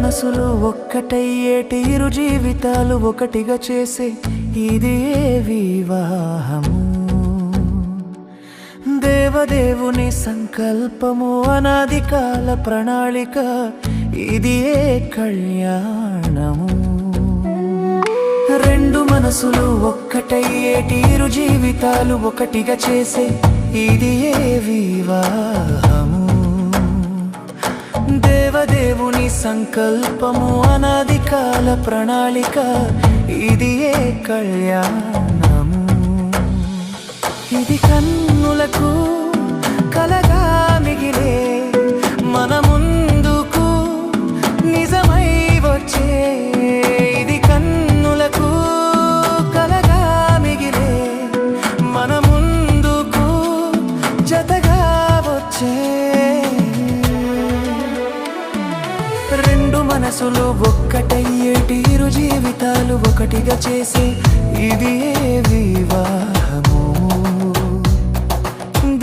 మనసులు ఒక్కటయ్యేటి ఇరు జీవితాలు ఒకటిగా చేసే ఇది వివాహము. దేవదేవుని సంకల్పము అనాది కాల ప్రణాళిక ఇది కళ్యాణము. రెండు మనసులు ఒక్కటయ్యేటి ఇరు జీవితాలు ఒకటిగా చేసే ఇది వివాహము. దేవదేవుని సంకల్పము అనాది కాల ప్రణాళిక ఇది కళ్యాణము. ఇది కన్నులకు కలగా మిగిలే మన ముందుకు నిజమై వచ్చే. ఇది కన్నులకు కలగా మిగిలే మన ముందుకు జతగా వచ్చే. రెండు మనసులు ఒక్కటయ్యేటి ఇరు జీవితాలు ఒకటిగా చేసే ఇది వివాహము.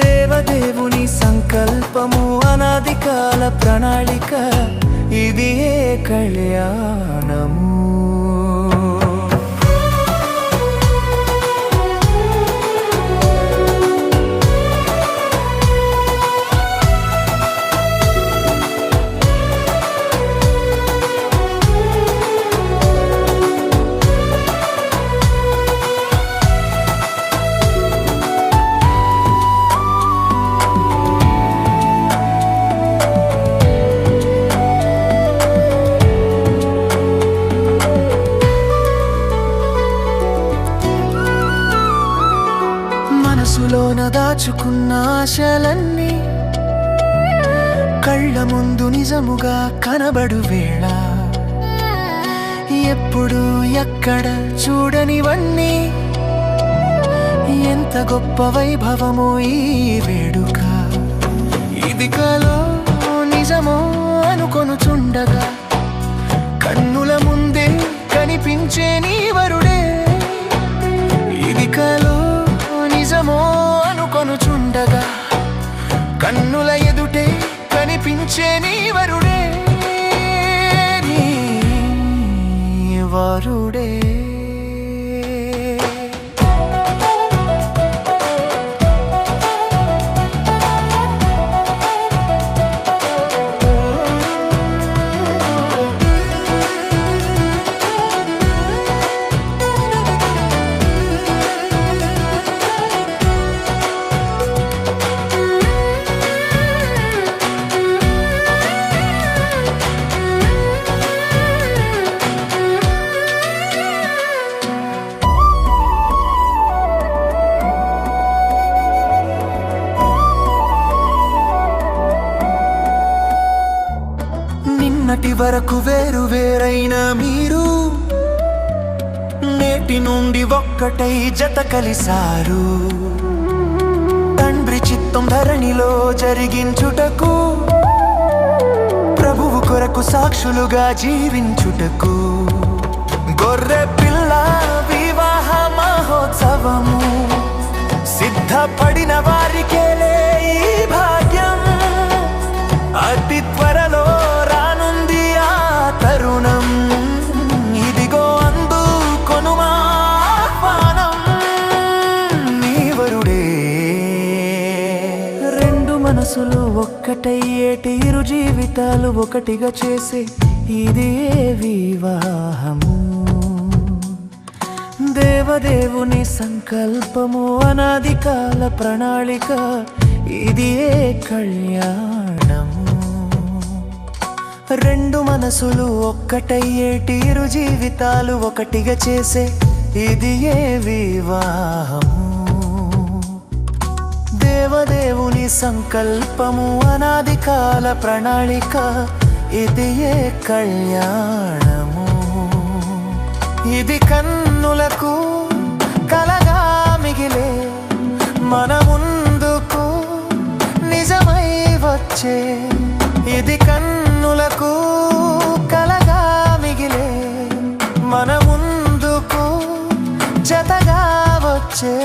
దేవదేవుని సంకల్పము అనాది కాల ప్రణాళిక ఇది కళ్యాణము. మనసులోన దాచుకున్న ఆశలన్నీ కళ్ళ ముందు నిజముగా కనబడు వేళ. ఎప్పుడు ఎక్కడ చూడనివన్నీ ఎంత గొప్ప వైభవమో ఈ వేడుక. ఇది కలో నిజమో అనుకొనుచుండగా కన్నుల ముందే కనిపించే నీ వరుడే. ఇది కలో నిజమో అనుకొనుచుండగా కన్నుల ఎదుటే కనిపించే నీ వరుడే. నీ వరుడే. నిన్నటి వరకు వేరు వేరైన మీరు నేటి నుండి ఒక్కటై జత కలిసారు. తండ్రి చిత్తం ధరణిలో జరిగించుటకు ప్రభువు కొరకు సాక్షులుగా జీవించుటకు గొర్రె పిల్ల వివాహ మహోత్సవము. సిద్ధపడిన వారికేలే ఈ భాగ్యం. అతి త్వరలో రానుంది ఆ తరుణం. ఇదిగో అందుకొనుమా ఆహ్వానం నీ వరుడే. రెండు మనసులు ఒక్కటయ్యేటి ఇరు జీవితాలు ఒకటిగా చేసే ఇది వివాహము. దేవదేవుని సంకల్పము అనాది కాల ప్రణాళిక ఇది కళ్యాణము. రెండు మనసులు ఒక్కటయ్యేటి ఇరు జీవితాలు ఒకటిగా చేసే ఇది వివాహము. దేవదేవుని సంకల్పము అనాది కాల ప్రణాళిక ఇది కళ్యాణము. ఇది కన్నులకు కలగా మిగిలే మన ముందుకు నిజమై వచ్చే. ఇది కన్నులకు కలగా మిగిలే మన ముందుకు జతగా వచ్చే.